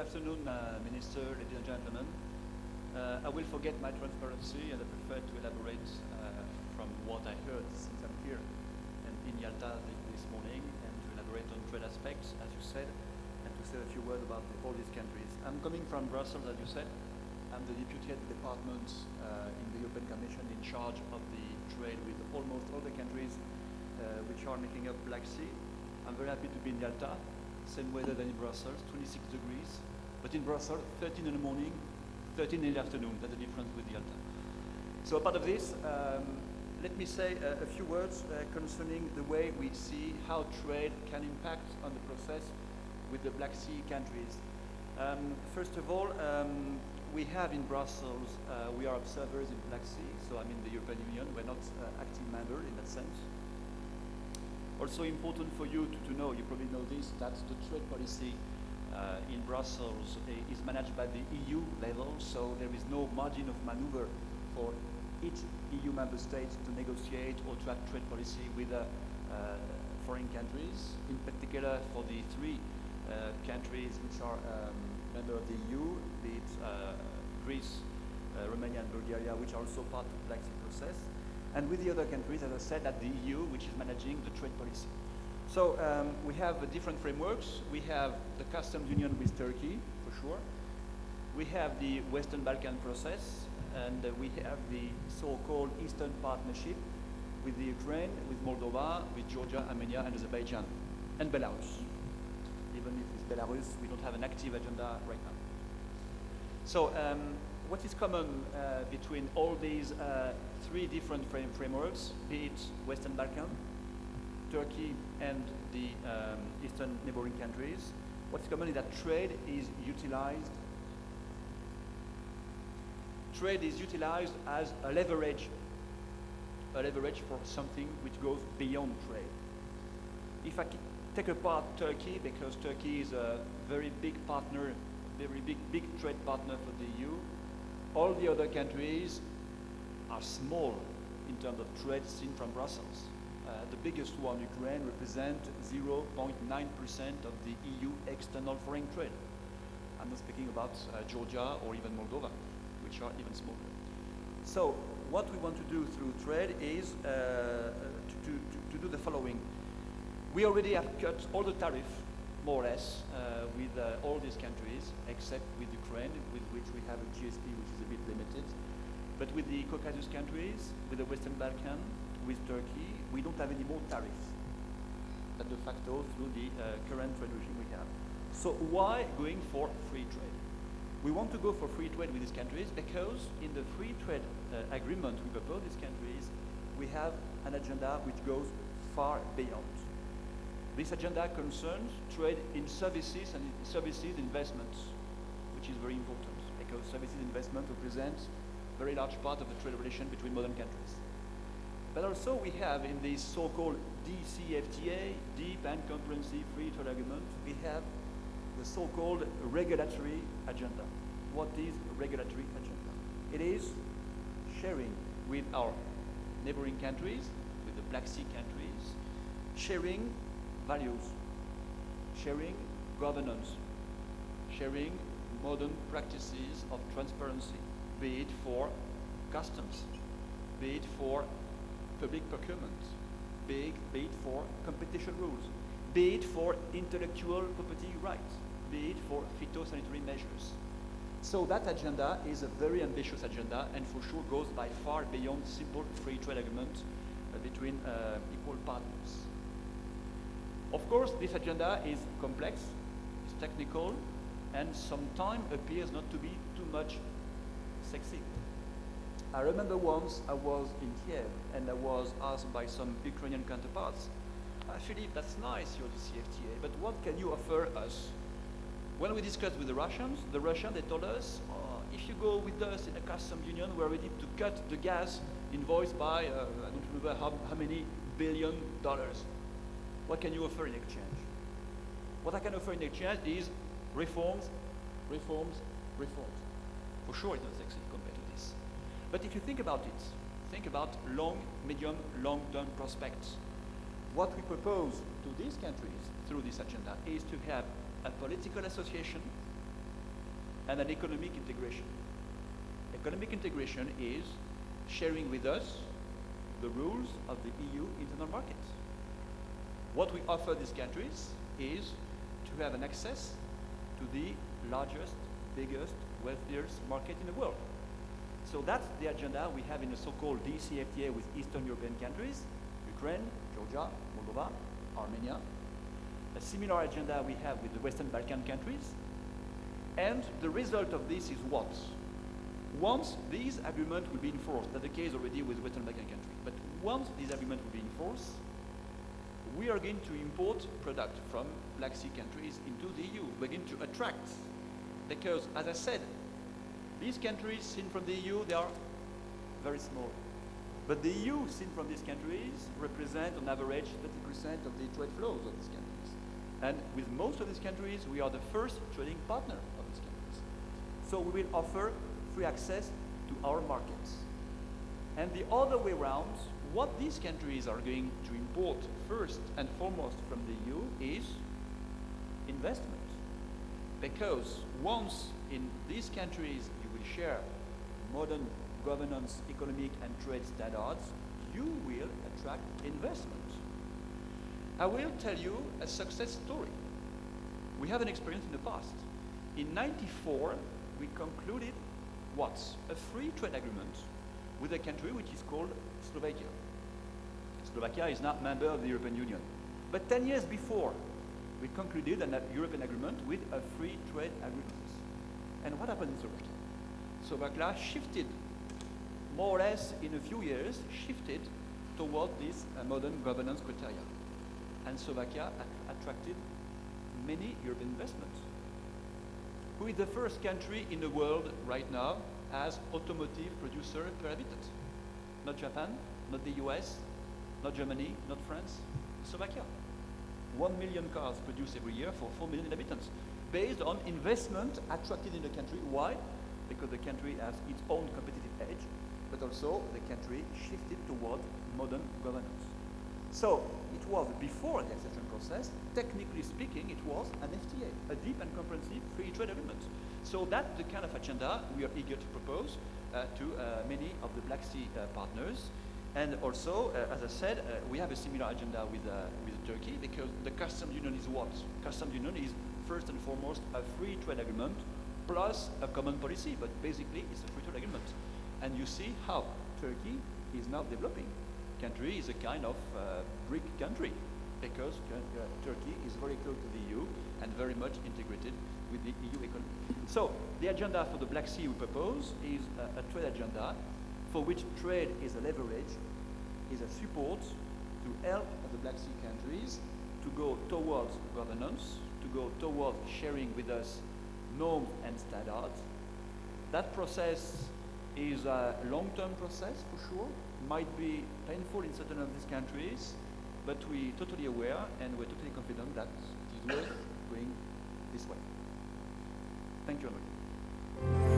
afternoon, Minister, ladies and gentlemen. I will forget my transparency and I prefer to elaborate from what I heard since I'm here and in Yalta this morning, and to elaborate on trade aspects, as you said, and to say a few words about all these countries. I'm coming from Brussels, as you said. I'm the deputy head of the department in the European Commission in charge of the trade with almost all the countries which are making up Black Sea. I'm very happy to be in Yalta. Same weather than in Brussels, 26 degrees. But in Brussels, 13 in the morning, 13 in the afternoon. That's the difference with Yalta. So apart of this, let me say a few words concerning the way we see how trade can impact on the process with the Black Sea countries. First of all, we have in Brussels, we are observers in Black Sea, so I'm in the European Union. We're not active member in that sense. Also important for you to know, you probably know this, that the trade policy in Brussels is managed by the EU level, so there is no margin of maneuver for each EU member state to negotiate or to have trade policy with foreign countries, in particular for the three countries which are member of the EU, be it Greece, Romania and Bulgaria, which are also part of the Black Sea process. And with the other countries, as I said, at the EU, which is managing the trade policy. So we have different frameworks. We have the customs union with Turkey, for sure. We have the Western Balkan process, and we have the so-called Eastern Partnership with the Ukraine, with Moldova, with Georgia, Armenia, and Azerbaijan, and Belarus. Even if it's Belarus, we don't have an active agenda right now. So what is common between all these three different frameworks, be it Western Balkan, Turkey, and the Eastern neighboring countries? What's common is that trade is utilized. Trade is utilized as a leverage for something which goes beyond trade. If I take apart Turkey, because Turkey is a very big partner, very big trade partner for the EU, all the other countries are small in terms of trade seen from Brussels. The biggest one, Ukraine, represents 0.9% of the EU external foreign trade. I'm not speaking about Georgia or even Moldova, which are even smaller. So what we want to do through trade is to do the following. We already have cut all the tariff, more or less, with all these countries, except with Ukraine, with which we have a GSP, which is a bit limited. But with the Caucasus countries, with the Western Balkan, with Turkey, we don't have any more tariffs. That's de facto through the current trade regime we have. So why going for free trade? We want to go for free trade with these countries because in the free trade agreement we propose these countries, we have an agenda which goes far beyond. This agenda concerns trade in services and services investments, which is very important because services investment represents a very large part of the trade relation between modern countries. But also we have in this so-called DCFTA, Deep and Comprehensive Free Trade Agreement, we have the so-called regulatory agenda. What is regulatory agenda? It is sharing with our neighboring countries, with the Black Sea countries, sharing values, sharing governance, sharing modern practices of transparency, be it for customs, be it for public procurement, be it for competition rules, be it for intellectual property rights, be it for phytosanitary measures. So that agenda is a very ambitious agenda and for sure goes by far beyond simple free trade agreement between equal partners. Of course, this agenda is complex, it's technical, and sometimes appears not to be too much sexy. I remember once I was in Kiev and I was asked by some Ukrainian counterparts, Philippe, that's nice, your DCFTA, but what can you offer us? When we discussed with the Russians, they told us, if you go with us in a customs union, we're ready to cut the gas invoice by, I don't remember how many $billion. What can you offer in exchange? What I can offer in exchange is reforms, reforms, reforms. For sure it's not sexy compared to this. But if you think about it, think about long, medium, long-term prospects. What we propose to these countries through this agenda is to have a political association and an economic integration. Economic integration is sharing with us the rules of the EU internal market. What we offer these countries is to have an access to the largest, biggest, wealthiest market in the world. So that's the agenda we have in the so-called DCFTA with Eastern European countries, Ukraine, Georgia, Moldova, Armenia. A similar agenda we have with the Western Balkan countries. And the result of this is what? Once these agreements will be enforced, that's the case already with Western Balkan countries, but once these agreements will be enforced, we are going to import product from Black Sea countries into the EU. We're going to attract, because as I said, these countries seen from the EU, they are very small. But the EU seen from these countries represent on average 30% of the trade flows of these countries. And with most of these countries, we are the first trading partner of these countries. So we will offer free access to our markets. And the other way around, what these countries are going to import first and foremost from the EU is investment. Because once in these countries you will share modern governance, economic and trade standards, you will attract investment. I will tell you a success story. We have an experience in the past. In '94, we concluded what? A free trade agreement with a country which is called Slovakia. Slovakia is not a member of the European Union. But 10 years before, we concluded a European agreement with a free trade agreement. And what happened in Slovakia? Slovakia shifted, more or less in a few years, shifted toward this modern governance criteria. And Slovakia attracted many European investments. Who is the first country in the world right now as automotive producer per habitant? Not Japan, not the US, not Germany, not France, Slovakia. 1 million cars produced every year for 4 million inhabitants, based on investment attracted in the country. Why? Because the country has its own competitive edge, but also the country shifted toward modern governance. So it was before the accession process, technically speaking, it was an FTA, a deep and comprehensive free trade agreement. So that's the kind of agenda we are eager to propose to many of the Black Sea partners. And also, as I said, we have a similar agenda with Turkey, because the customs union is what? Customs union is first and foremost a free trade agreement plus a common policy, but basically it's a free trade agreement. And you see how Turkey is now developing. Country is a kind of BRIC country, because Turkey is very close to the EU and very much integrated with the EU economy. So the agenda for the Black Sea we propose is a trade agenda for which trade is a leverage, is a support to help the Black Sea countries to go towards governance, to go towards sharing with us norms and standards. That process is a long-term process for sure, might be painful in certain of these countries, but we're totally aware and we're totally confident that it is worth going this way. Thank you, Henri.